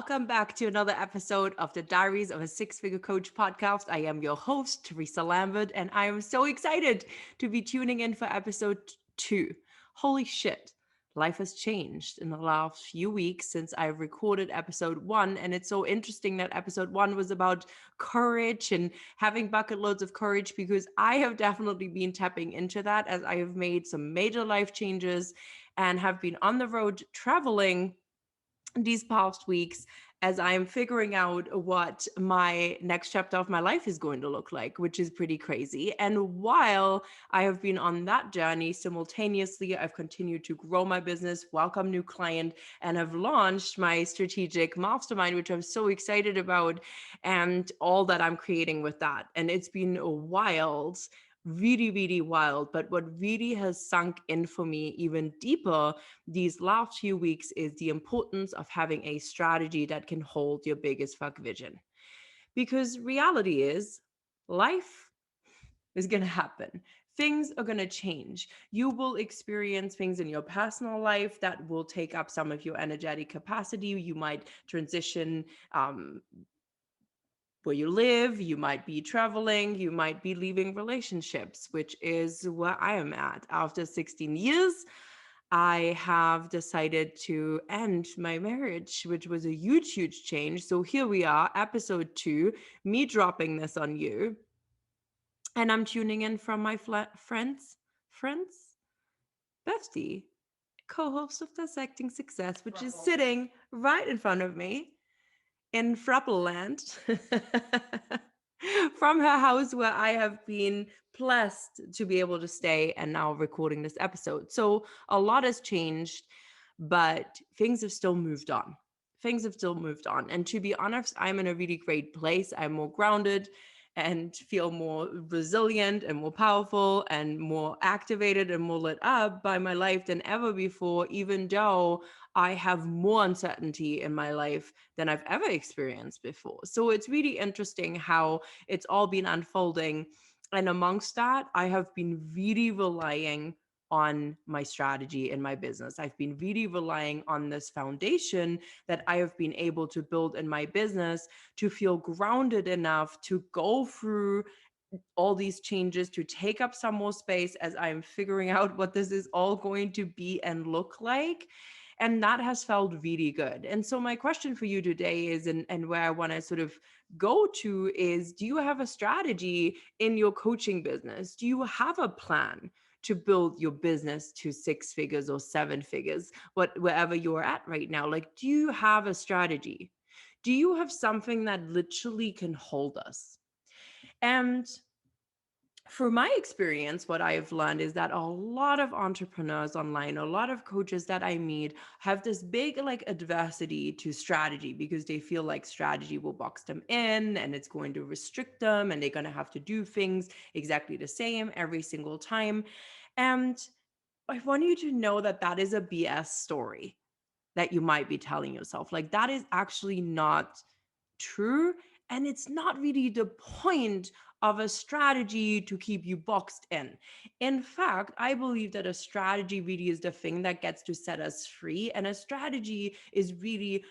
welcome back to another episode of the Diaries of a Six-Figure Coach podcast. I am your host, Theresa Lambert, and I am so excited to be tuning in for episode 2. Holy shit, life has changed in the last few weeks since I recorded episode 1, and it's so interesting that episode 1 was about courage and having bucket loads of courage because I have definitely been tapping into that as I have made some major life changes and have been on the road traveling these past weeks as I'm figuring out what my next chapter of my life is going to look like, which is pretty crazy. And while I have been on that journey, simultaneously, I've continued to grow my business, welcome new client, and have launched my strategic mastermind, which I'm so excited about, and all that I'm creating with that. And it's been a wild, really wild. But what really has sunk in for me even deeper these last few weeks is the importance of having a strategy that can hold your biggest fuck vision. Because reality is, life is going to happen. Things are going to change. You will experience things in your personal life that will take up some of your energetic capacity. You might transition where you live, you might be traveling, you might be leaving relationships, which is where I am at. After 16 years, I have decided to end my marriage, which was a huge change. So here we are, episode 2, me dropping this on you. And I'm tuning in from my friends, Bestie, co-host of Dissecting Success, which is sitting right in front of me in Frapple Land from her house where I have been blessed to be able to stay and now recording this episode. So a lot has changed, but things have still moved on. Things have still moved on. And to be honest, I'm in a really great place. I'm more grounded and feel more resilient and more powerful and more activated and more lit up by my life than ever before, even though I have more uncertainty in my life than I've ever experienced before. So it's really interesting how it's all been unfolding. And amongst that, I have been really relying on my strategy in my business. I've been really relying on this foundation that I have been able to build in my business to feel grounded enough to go through all these changes, to take up some more space as I'm figuring out what this is all going to be and look like. And that has felt really good. And so my question for you today is, and where I want to sort of go to is, do you have a strategy in your coaching business? Do you have a plan to build your business to 6 figures or 7 figures, wherever you're at right now? Like, do you have a strategy? Do you have something that literally can hold us? And for my experience, what I've learned is that a lot of entrepreneurs online, a lot of coaches that I meet have this big like adversity to strategy because they feel like strategy will box them in and it's going to restrict them and they're going to have to do things exactly the same every single time. And I want you to know that that is a BS story that you might be telling yourself. Like, that is actually not true. And it's not really the point of a strategy to keep you boxed in. In fact, I believe that a strategy really is the thing that gets to set us free. And a strategy is really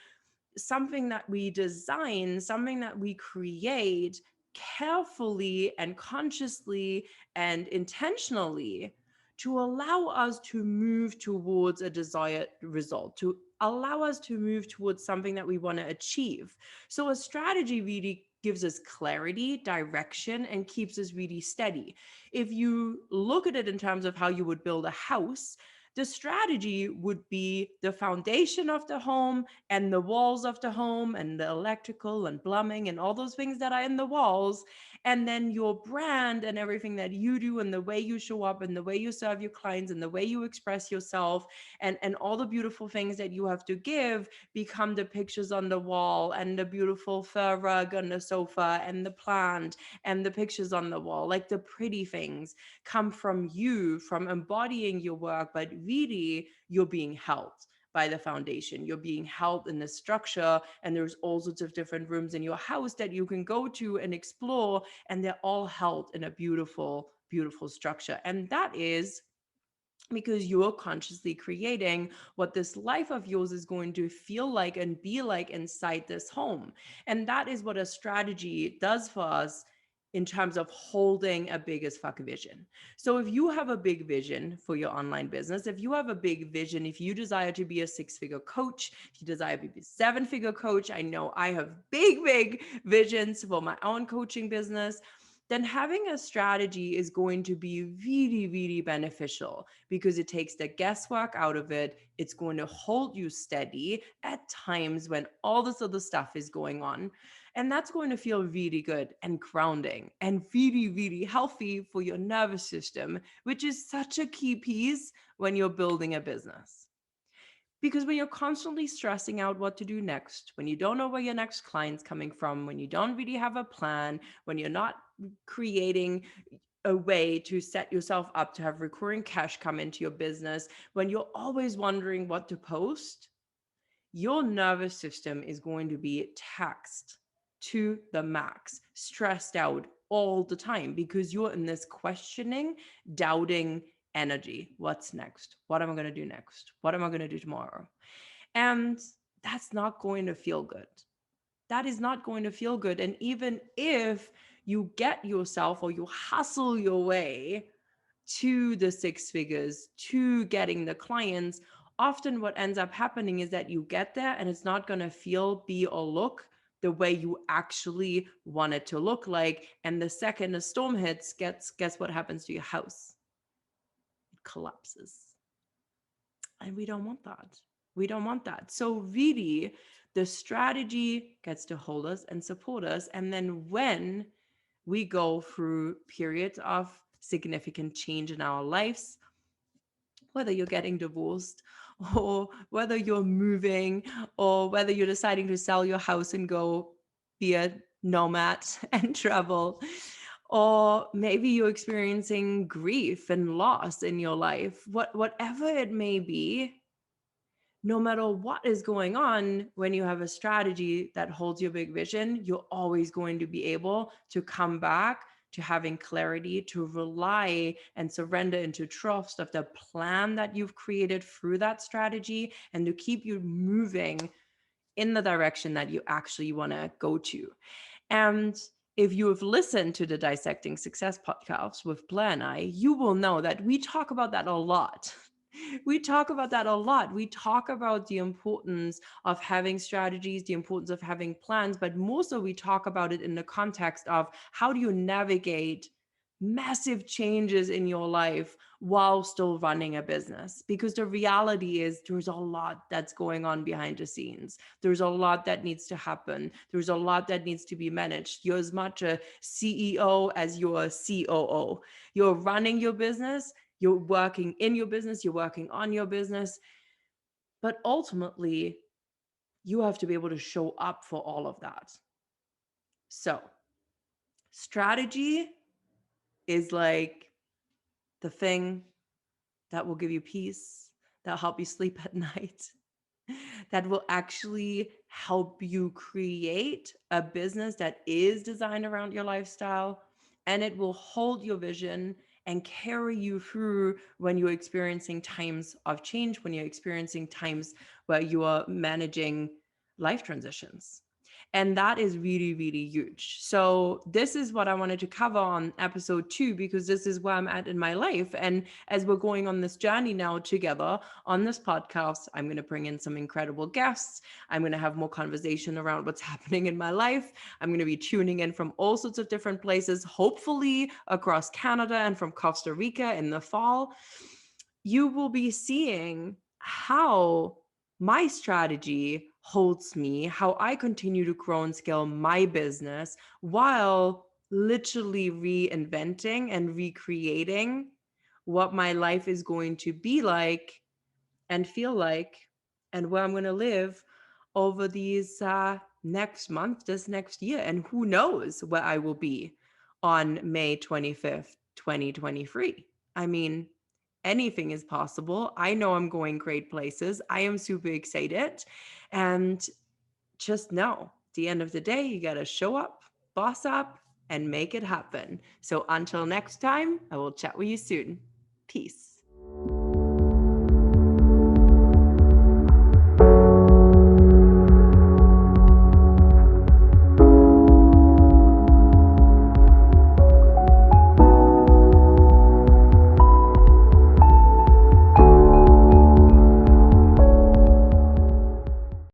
something that we design, something that we create carefully and consciously and intentionally to allow us to move towards a desired result, to allow us to move towards something that we want to achieve. So a strategy really gives us clarity, direction, and keeps us really steady. If you look at it in terms of how you would build a house, the strategy would be the foundation of the home and the walls of the home and the electrical and plumbing and all those things that are in the walls. And then your brand and everything that you do and the way you show up and the way you serve your clients and the way you express yourself and all the beautiful things that you have to give become the pictures on the wall and the beautiful fur rug on the sofa and the plant and the pictures on the wall. Like, the pretty things come from you, from embodying your work, but really you're being helped by the foundation. You're being held in the structure, and there's all sorts of different rooms in your house that you can go to and explore, and they're all held in a beautiful structure. And that is because you're consciously creating what this life of yours is going to feel like and be like inside this home. And that is what a strategy does for us in terms of holding a big as fuck vision. So if you have a big vision for your online business, if you have a big vision, if you desire to be a 6-figure coach, if you desire to be a 7-figure coach, I know I have big visions for my own coaching business, then having a strategy is going to be really beneficial because it takes the guesswork out of it. It's going to hold you steady at times when all this other stuff is going on. And that's going to feel really good and grounding and really healthy for your nervous system, which is such a key piece when you're building a business. Because when you're constantly stressing out what to do next, when you don't know where your next client's coming from, when you don't really have a plan, when you're not creating a way to set yourself up to have recurring cash come into your business, when you're always wondering what to post, your nervous system is going to be taxed to the max, stressed out all the time because you're in this questioning, doubting energy. What's next? What am I going to do next? What am I going to do tomorrow? And that's not going to feel good. That is not going to feel good. And even if you get yourself or you hustle your way to the 6 figures, to getting the clients, often what ends up happening is that you get there and it's not going to feel, be, or look the way you actually want it to look like. And the second a storm hits, guess what happens to your house? It collapses. And we don't want that. We don't want that. So really, the strategy gets to hold us and support us. And then when we go through periods of significant change in our lives, whether you're getting divorced or whether you're moving or whether you're deciding to sell your house and go be a nomad and travel, or maybe you're experiencing grief and loss in your life, whatever it may be, no matter what is going on, when you have a strategy that holds your big vision, you're always going to be able to come back to having clarity, to rely and surrender into trust of the plan that you've created through that strategy, and to keep you moving in the direction that you actually want to go to. And if you have listened to the Dissecting Success podcast with Blair and I, you will know that we talk about that a lot. We talk about that a lot. We talk about the importance of having strategies, the importance of having plans, but more so we talk about it in the context of how do you navigate massive changes in your life while still running a business? Because the reality is there's a lot that's going on behind the scenes. There's a lot that needs to happen. There's a lot that needs to be managed. You're as much a CEO as you're a COO. You're running your business, you're working in your business, you're working on your business, but ultimately you have to be able to show up for all of that. So strategy is like the thing that will give you peace, that'll help you sleep at night, that will actually help you create a business that is designed around your lifestyle, and it will hold your vision and carry you through when you're experiencing times of change, when you're experiencing times where you are managing life transitions. And that is really huge. So this is what I wanted to cover on episode 2, because this is where I'm at in my life. And as we're going on this journey now together on this podcast, I'm going to bring in some incredible guests. I'm going to have more conversation around what's happening in my life. I'm going to be tuning in from all sorts of different places, hopefully across Canada and from Costa Rica in the fall. You will be seeing how my strategy holds me, how I continue to grow and scale my business while literally reinventing and recreating what my life is going to be like and feel like, and where I'm going to live over these next month, this next year. And who knows where I will be on May 25th, 2023. I mean, anything is possible. I know I'm going great places. I am super excited. And just know, at the end of the day, you got to show up, boss up, and make it happen. So until next time, I will chat with you soon. Peace.